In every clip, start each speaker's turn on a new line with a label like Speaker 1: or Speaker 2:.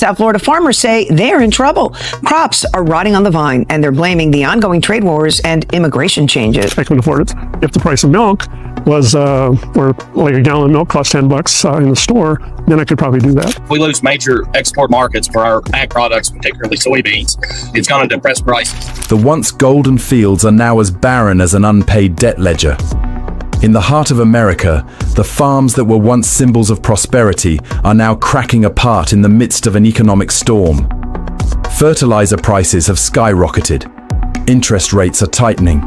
Speaker 1: South Florida farmers say they're in trouble. Crops are rotting on the vine, and they're blaming the ongoing trade wars and immigration changes.
Speaker 2: I couldn't afford it. If the price of milk was, or like a gallon of milk cost $10 in the store, then I could probably do that.
Speaker 3: If we lose major export markets for our ag products, particularly soybeans, it's going to depress prices.
Speaker 4: The once golden fields are now as barren as an unpaid debt ledger. In the heart of America, the farms that were once symbols of prosperity are now cracking apart in the midst of an economic storm. Fertilizer prices have skyrocketed. Interest rates are tightening.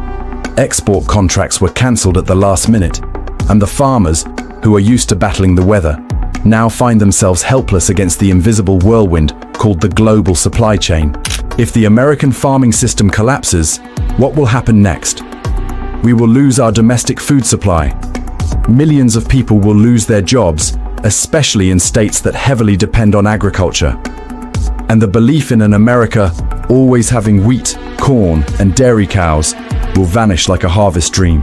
Speaker 4: Export contracts were cancelled at the last minute, and the farmers, who are used to battling the weather, now find themselves helpless against the invisible whirlwind called the global supply chain. If the American farming system collapses, what will happen next? We will lose our domestic food supply. Millions of people will lose their jobs, especially in states that heavily depend on agriculture. And the belief in an America always having wheat, corn, and dairy cows will vanish like a harvest dream.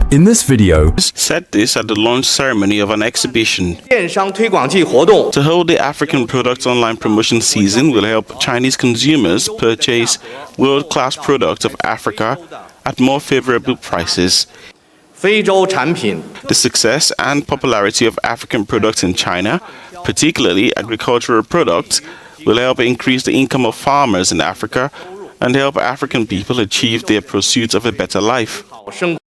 Speaker 4: In this video,
Speaker 5: said this at the launch ceremony of an exhibition. To hold the African Products Online Promotion Season will help Chinese consumers purchase world-class products of Africa at more favorable prices. The success and popularity of African products in China, particularly agricultural products, will help increase the income of farmers in Africa and help African people achieve their pursuits of a better life.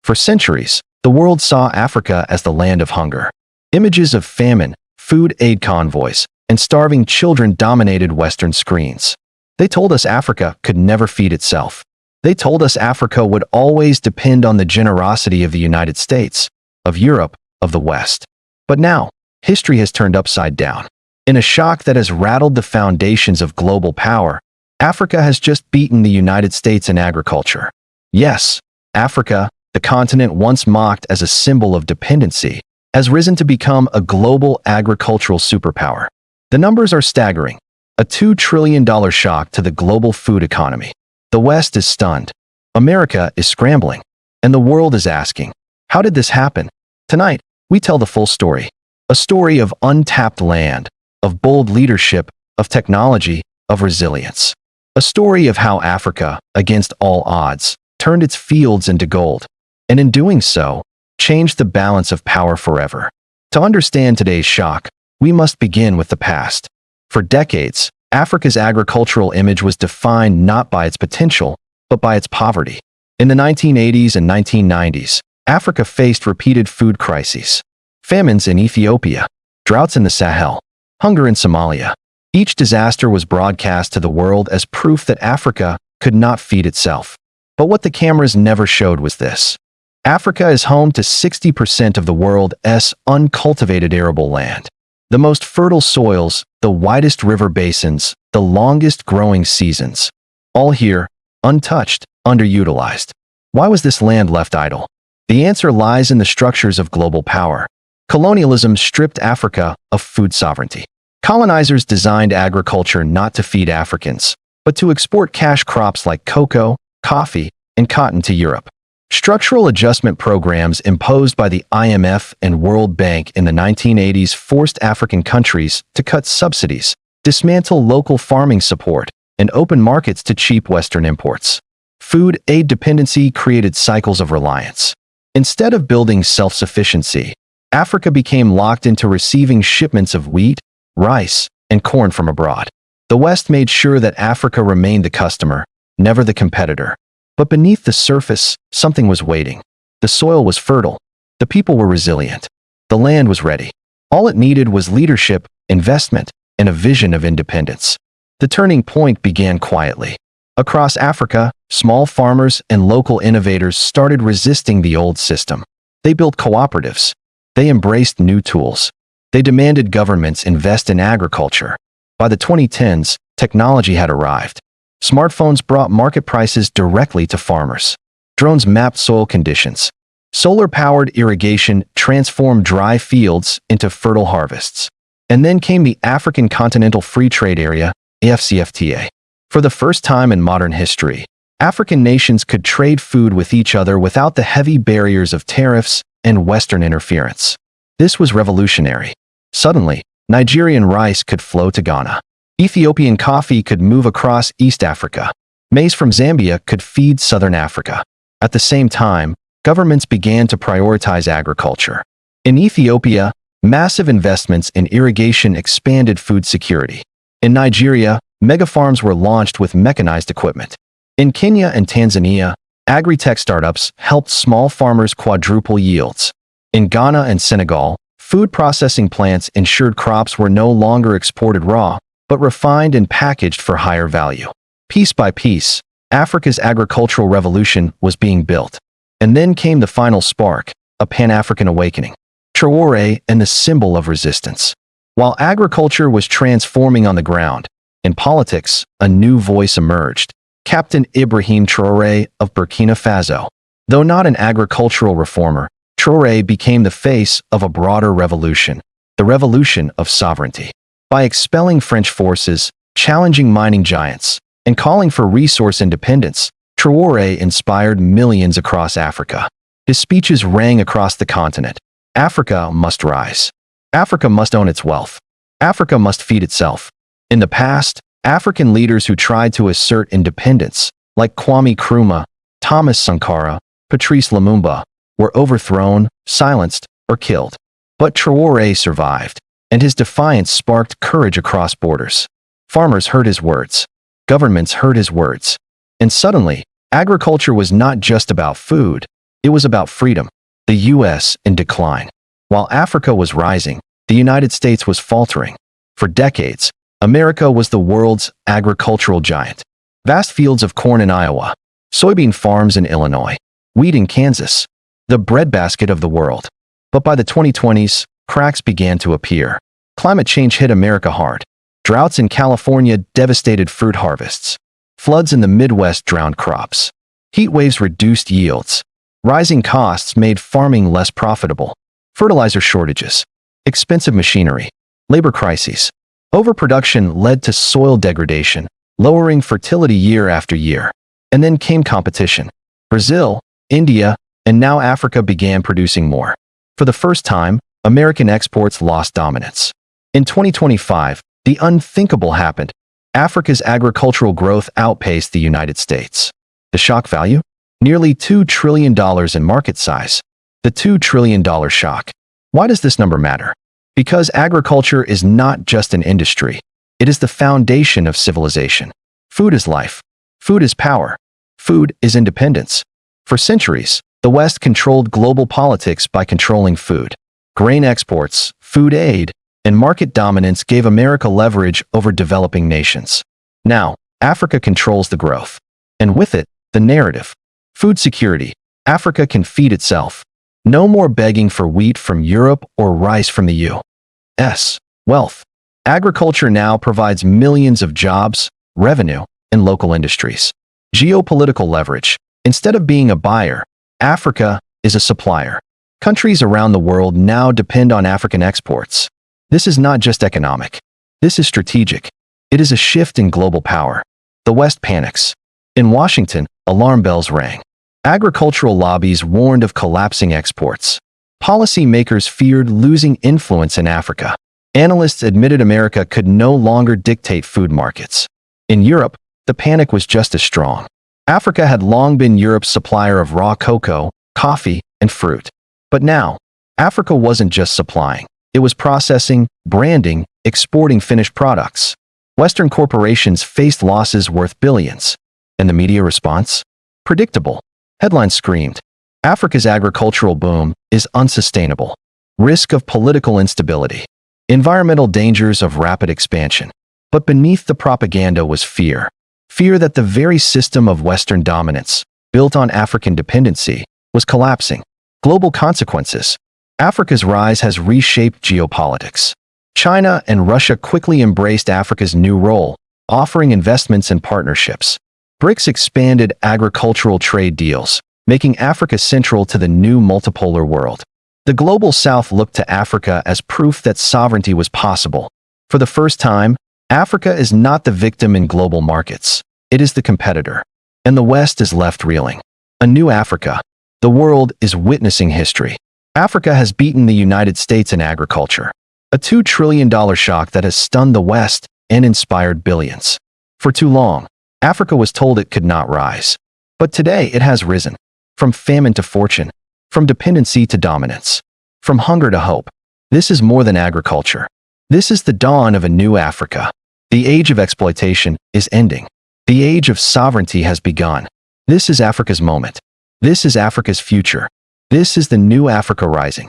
Speaker 6: For centuries, the world saw Africa as the land of hunger. Images of famine, food aid convoys, and starving children dominated Western screens. They told us Africa could never feed itself. They told us Africa would always depend on the generosity of the United States, of Europe, of the West. But now, history has turned upside down. In a shock that has rattled the foundations of global power, Africa has just beaten the United States in agriculture. Yes, Africa, the continent once mocked as a symbol of dependency, has risen to become a global agricultural superpower. The numbers are staggering, a $2 trillion shock to the global food economy. The West is stunned, America is scrambling, and the world is asking, how did this happen? Tonight, we tell the full story. A story of untapped land, of bold leadership, of technology, of resilience. A story of how Africa, against all odds, turned its fields into gold, and in doing so, changed the balance of power forever. To understand today's shock, we must begin with the past. For decades, Africa's agricultural image was defined not by its potential, but by its poverty. In the 1980s and 1990s, Africa faced repeated food crises. Famines in Ethiopia, droughts in the Sahel, hunger in Somalia. Each disaster was broadcast to the world as proof that Africa could not feed itself. But what the cameras never showed was this. Africa is home to 60% of the world's uncultivated arable land. The most fertile soils, the widest river basins, the longest growing seasons. All here, untouched, underutilized. Why was this land left idle? The answer lies in the structures of global power. Colonialism stripped Africa of food sovereignty. Colonizers designed agriculture not to feed Africans, but to export cash crops like cocoa, coffee, and cotton to Europe. Structural adjustment programs imposed by the IMF and World Bank in the 1980s forced African countries to cut subsidies, dismantle local farming support, and open markets to cheap Western imports. Food aid dependency created cycles of reliance. Instead of building self-sufficiency, Africa became locked into receiving shipments of wheat, rice, and corn from abroad. The West made sure that Africa remained the customer, never the competitor. But beneath the surface, something was waiting. The soil was fertile. The people were resilient. The land was ready. All it needed was leadership, investment, and a vision of independence. The turning point began quietly. Across Africa, small farmers and local innovators started resisting the old system. They built cooperatives. They embraced new tools. They demanded governments invest in agriculture. By the 2010s, technology had arrived. Smartphones brought market prices directly to farmers. Drones mapped soil conditions. Solar-powered irrigation transformed dry fields into fertile harvests. And then came the African Continental Free Trade Area, AfCFTA. For the first time in modern history, African nations could trade food with each other without the heavy barriers of tariffs and Western interference. This was revolutionary. Suddenly, Nigerian rice could flow to Ghana. Ethiopian coffee could move across East Africa. Maize from Zambia could feed Southern Africa. At the same time, governments began to prioritize agriculture. In Ethiopia, massive investments in irrigation expanded food security. In Nigeria, megafarms were launched with mechanized equipment. In Kenya and Tanzania, agri-tech startups helped small farmers quadruple yields. In Ghana and Senegal, food processing plants ensured crops were no longer exported raw, but refined and packaged for higher value. Piece by piece, Africa's agricultural revolution was being built. And then came the final spark, a Pan-African awakening. Traoré and the symbol of resistance. While agriculture was transforming on the ground, in politics, a new voice emerged. Captain Ibrahim Traoré of Burkina Faso. Though not an agricultural reformer, Traoré became the face of a broader revolution, the revolution of sovereignty. By expelling French forces, challenging mining giants, and calling for resource independence, Traoré inspired millions across Africa. His speeches rang across the continent. Africa must rise. Africa must own its wealth. Africa must feed itself. In the past, African leaders who tried to assert independence, like Kwame Nkrumah, Thomas Sankara, Patrice Lumumba, were overthrown, silenced, or killed. But Traoré survived, and his defiance sparked courage across borders. Farmers heard his words. Governments heard his words. And suddenly, agriculture was not just about food, it was about freedom. The U.S. in decline. While Africa was rising, the United States was faltering. For decades, America was the world's agricultural giant. Vast fields of corn in Iowa, soybean farms in Illinois, wheat in Kansas, the breadbasket of the world. But by the 2020s, cracks began to appear. Climate change hit America hard. Droughts in California devastated fruit harvests. Floods in the Midwest drowned crops. Heat waves reduced yields. Rising costs made farming less profitable. Fertilizer shortages, expensive machinery, labor crises. Overproduction led to soil degradation, lowering fertility year after year. And then came competition. Brazil, India, and now Africa began producing more. For the first time, American exports lost dominance. In 2025, the unthinkable happened. Africa's agricultural growth outpaced the United States. The shock value? Nearly $2 trillion in market size. The $2 trillion shock. Why does this number matter? Because agriculture is not just an industry. It is the foundation of civilization. Food is life. Food is power. Food is independence. For centuries, the West controlled global politics by controlling food. Grain exports, food aid, and market dominance gave America leverage over developing nations. Now, Africa controls the growth. And with it, the narrative. Food security. Africa can feed itself. No more begging for wheat from Europe or rice from the U.S. Wealth. Agriculture now provides millions of jobs, revenue, and local industries. Geopolitical leverage. Instead of being a buyer, Africa is a supplier. Countries around the world now depend on African exports. This is not just economic. This is strategic. It is a shift in global power. The West panics. In Washington, alarm bells rang. Agricultural lobbies warned of collapsing exports. Policymakers feared losing influence in Africa. Analysts admitted America could no longer dictate food markets. In Europe, the panic was just as strong. Africa had long been Europe's supplier of raw cocoa, coffee, and fruit. But now, Africa wasn't just supplying. It was processing, branding, exporting finished products. Western corporations faced losses worth billions. And the media response? Predictable. Headlines screamed, Africa's agricultural boom is unsustainable. Risk of political instability. Environmental dangers of rapid expansion. But beneath the propaganda was fear. Fear that the very system of Western dominance, built on African dependency, was collapsing. Global consequences. Africa's rise has reshaped geopolitics. China and Russia quickly embraced Africa's new role, offering investments and partnerships. BRICS expanded agricultural trade deals, making Africa central to the new multipolar world. The Global South looked to Africa as proof that sovereignty was possible. For the first time, Africa is not the victim in global markets. It is the competitor. And the West is left reeling. A new Africa. The world is witnessing history. Africa has beaten the United States in agriculture. A $2 trillion shock that has stunned the West and inspired billions. For too long, Africa was told it could not rise. But today it has risen. From famine to fortune, from dependency to dominance, from hunger to hope. This is more than agriculture. This is the dawn of a new Africa. The age of exploitation is ending. The age of sovereignty has begun. This is Africa's moment. This is Africa's future. This is the new Africa rising.